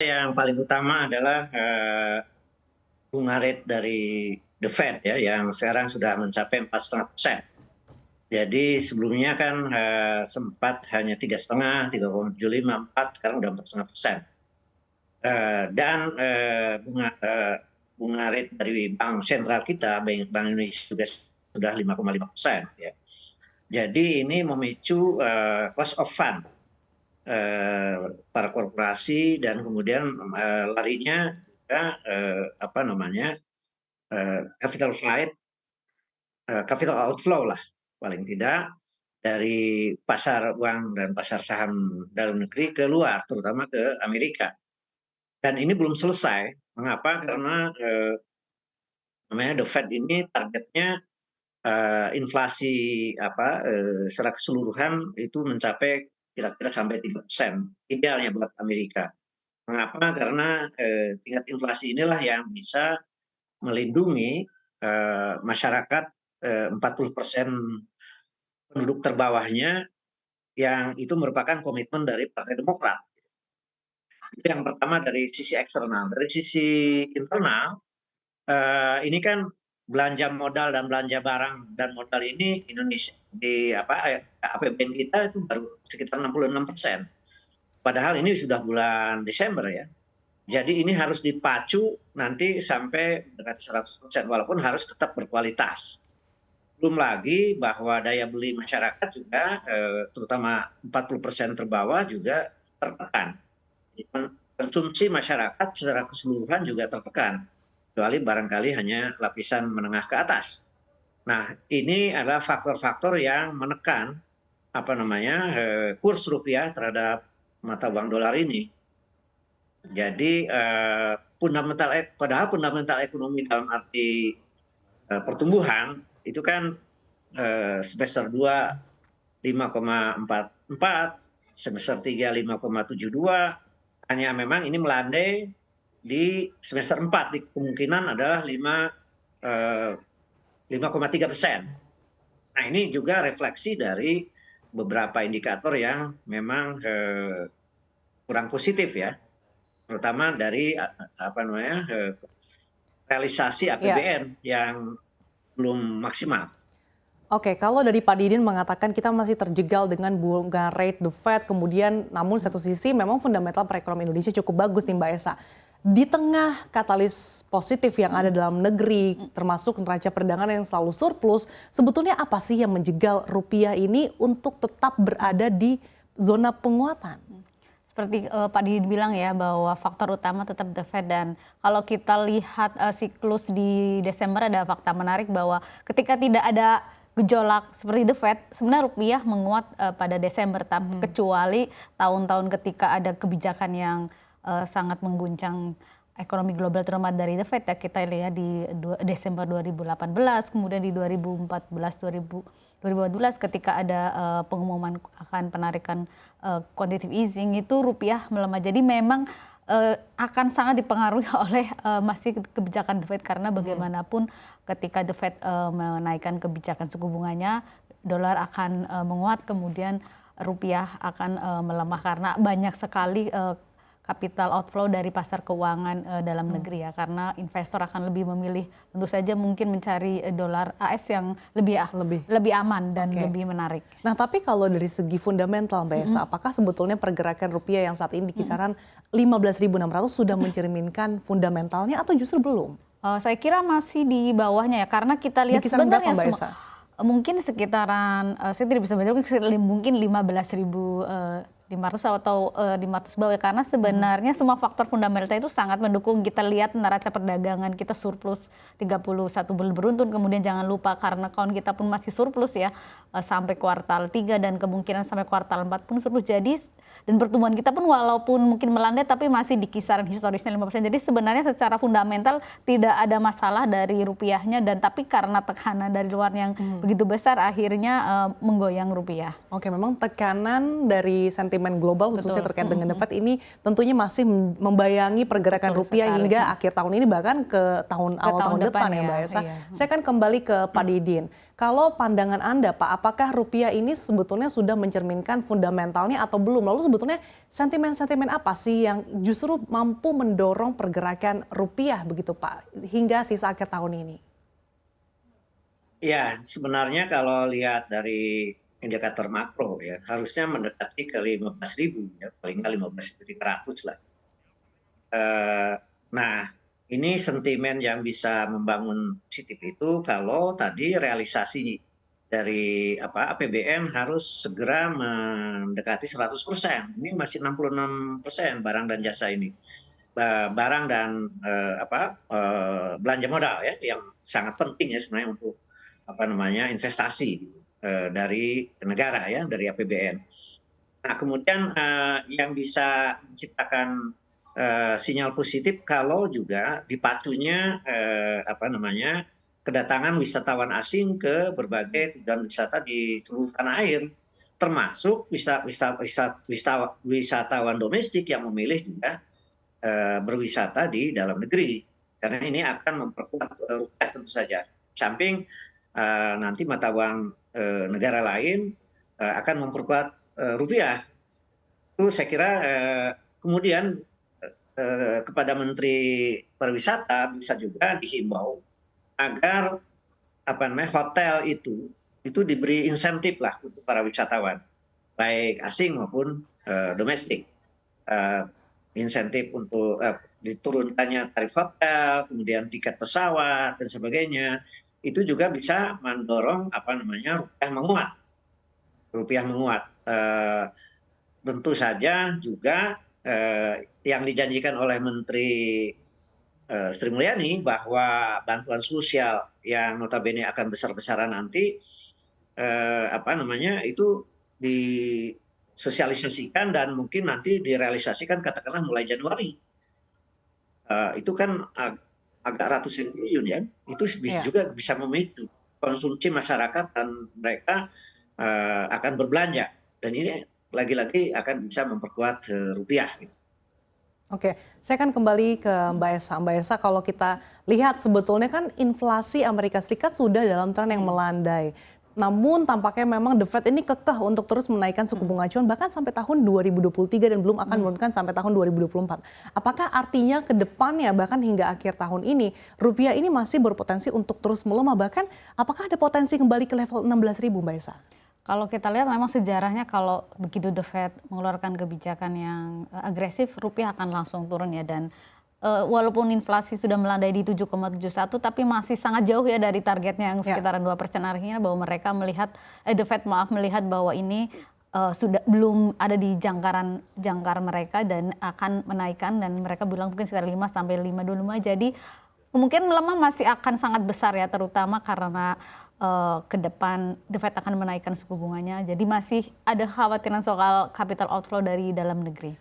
Yang paling utama adalah bunga rate dari The Fed ya, yang sekarang sudah mencapai 4,5%. Jadi sebelumnya kan sempat hanya 3,5, 3,75, 4, sekarang udah 4,5%. Dan bunga rate dari bank sentral kita, Bank Indonesia juga sudah 5,5%. Ya. Jadi ini memicu cost of fund para korporasi dan kemudian larinya juga capital flight, capital outflow lah paling tidak dari pasar uang dan pasar saham dalam negeri ke luar, terutama ke Amerika. Dan ini belum selesai. Mengapa? Karena The Fed ini targetnya inflasi secara keseluruhan itu mencapai kira-kira sampai 3%, idealnya buat Amerika. Mengapa? Karena tingkat inflasi inilah yang bisa melindungi masyarakat 40% penduduk terbawahnya yang itu merupakan komitmen dari Partai Demokrat. Itu yang pertama dari sisi eksternal. Dari sisi internal, ini kan belanja modal dan belanja barang dan modal ini Indonesia di APBN kita itu baru sekitar 66%. Padahal ini sudah bulan Desember ya. Jadi ini harus dipacu nanti sampai mendekati 100%, walaupun harus tetap berkualitas. Belum lagi bahwa daya beli masyarakat juga, terutama 40% terbawah juga tertekan. Konsumsi masyarakat secara keseluruhan juga tertekan, kecuali barangkali hanya lapisan menengah ke atas. Nah, ini adalah faktor-faktor yang menekan kurs rupiah terhadap mata uang dolar ini. Jadi padahal fundamental ekonomi dalam arti pertumbuhan itu kan semester 2 5,44, semester 3 5,72, hanya memang ini melandai di semester 4 di kemungkinan adalah 5,3%. Nah, ini juga refleksi dari beberapa indikator yang memang kurang positif ya, terutama dari realisasi APBN yang belum maksimal. Oke, kalau dari Pak Didin mengatakan kita masih terjegal dengan bunga rate The Fed, kemudian namun satu sisi memang fundamental perekonomian Indonesia cukup bagus nih Mbak Esa. Di tengah katalis positif yang ada dalam negeri, termasuk neraca perdagangan yang selalu surplus, sebetulnya apa sih yang menjegal rupiah ini untuk tetap berada di zona penguatan? Seperti Pak Didi bilang ya, bahwa faktor utama tetap The Fed, dan kalau kita lihat siklus di Desember ada fakta menarik bahwa ketika tidak ada gejolak seperti The Fed, sebenarnya rupiah menguat pada Desember, tapi kecuali tahun-tahun ketika ada kebijakan yang sangat mengguncang ekonomi global terutama dari The Fed ya, kita lihat di Desember 2018, kemudian di 2014 ketika ada pengumuman akan penarikan quantitative easing, itu rupiah melemah. Jadi memang akan sangat dipengaruhi oleh masih kebijakan The Fed, karena bagaimanapun ketika The Fed menaikkan kebijakan suku bunganya, dolar akan menguat, kemudian rupiah akan melemah karena banyak sekali capital outflow dari pasar keuangan dalam negeri ya, karena investor akan lebih memilih tentu saja mungkin mencari dolar AS yang lebih aman dan lebih menarik. Nah, tapi kalau dari segi fundamental Mbak Esa, apakah sebetulnya pergerakan rupiah yang saat ini di kisaran 15.600 sudah mencerminkan fundamentalnya atau justru belum? Saya kira masih di bawahnya ya, karena kita lihat sebenarnya mungkin sekitaran, saya tidak bisa baca, mungkin 15.500 atau 500 bawah, karena sebenarnya semua faktor fundamental itu sangat mendukung. Kita lihat neraca perdagangan kita surplus 31 bulan beruntun, kemudian jangan lupa karena kawan kita pun masih surplus ya sampai kuartal 3 dan kemungkinan sampai kuartal 4 pun surplus. Jadi dan pertumbuhan kita pun walaupun mungkin melandai tapi masih di kisaran historisnya 5%. Jadi sebenarnya secara fundamental tidak ada masalah dari rupiahnya, dan tapi karena tekanan dari luar yang begitu besar akhirnya menggoyang rupiah. Oke, memang tekanan dari sentimen global khususnya terkait dengan The Fed ini tentunya masih membayangi pergerakan rupiah hingga akhir tahun ini, bahkan ke awal tahun depan ya Mbak Esa. Saya akan kembali ke Pak Didin. Kalau pandangan Anda Pak, apakah rupiah ini sebetulnya sudah mencerminkan fundamentalnya atau belum? Lalu sebetulnya sentimen-sentimen apa sih yang justru mampu mendorong pergerakan rupiah begitu Pak hingga sisa akhir tahun ini? Ya, sebenarnya kalau lihat dari indikator makro ya, harusnya mendekati ke 15.000 ya, paling nggak 15.300 lah. Nah, ini sentimen yang bisa membangun positif itu kalau tadi realisasi dari APBN harus segera mendekati 100%. Ini masih 66% barang dan jasa ini. Barang dan belanja modal ya, yang sangat penting ya sebenarnya untuk investasi dari negara ya, dari APBN. Nah, kemudian yang bisa menciptakan sinyal positif kalau juga dipacunya kedatangan wisatawan asing ke berbagai tujuan wisata di seluruh tanah air, termasuk wisatawan domestik yang memilih juga berwisata di dalam negeri, karena ini akan memperkuat rupiah tentu saja. Samping nanti mata uang negara lain akan memperkuat rupiah. Itu saya kira kemudian kepada Menteri Pariwisata bisa juga dihimbau agar hotel itu diberi insentif lah untuk para wisatawan, baik asing maupun domestik. Insentif untuk diturunkannya tarif hotel, kemudian tiket pesawat dan sebagainya, itu juga bisa mendorong rupiah menguat. Tentu saja juga yang dijanjikan oleh Menteri Sri Mulyani bahwa bantuan sosial yang notabene akan besar-besaran nanti itu disosialisasikan dan mungkin nanti direalisasikan katakanlah mulai Januari. Itu kan agak ratusan triliun ya. Itu juga bisa memicu konsumsi masyarakat dan mereka akan berbelanja. Dan ini lagi-lagi akan bisa memperkuat rupiah. Gitu. Oke, saya akan kembali ke Mbak Esa. Mbak Esa, kalau kita lihat sebetulnya kan inflasi Amerika Serikat sudah dalam tren yang melandai. Namun tampaknya memang The Fed ini kekeh untuk terus menaikkan suku bunga acuan bahkan sampai tahun 2023 dan belum akan menurunkan sampai tahun 2024. Apakah artinya ke depannya bahkan hingga akhir tahun ini rupiah ini masih berpotensi untuk terus melemah, bahkan apakah ada potensi kembali ke level 16.000 Mbak Esa? Kalau kita lihat memang sejarahnya kalau begitu The Fed mengeluarkan kebijakan yang agresif, rupiah akan langsung turun ya. Dan walaupun inflasi sudah melandai di 7,71 tapi masih sangat jauh ya dari targetnya yang sekitaran 2%. Artinya bahwa mereka melihat, The Fed melihat bahwa ini sudah belum ada di jangkar mereka dan akan menaikkan, dan mereka bilang mungkin sekitar 5 sampai 5,25. Jadi kemungkinan melemah masih akan sangat besar ya, terutama karena ke depan The Fed akan menaikkan suku bunganya. Jadi masih ada khawatiran soal capital outflow dari dalam negeri.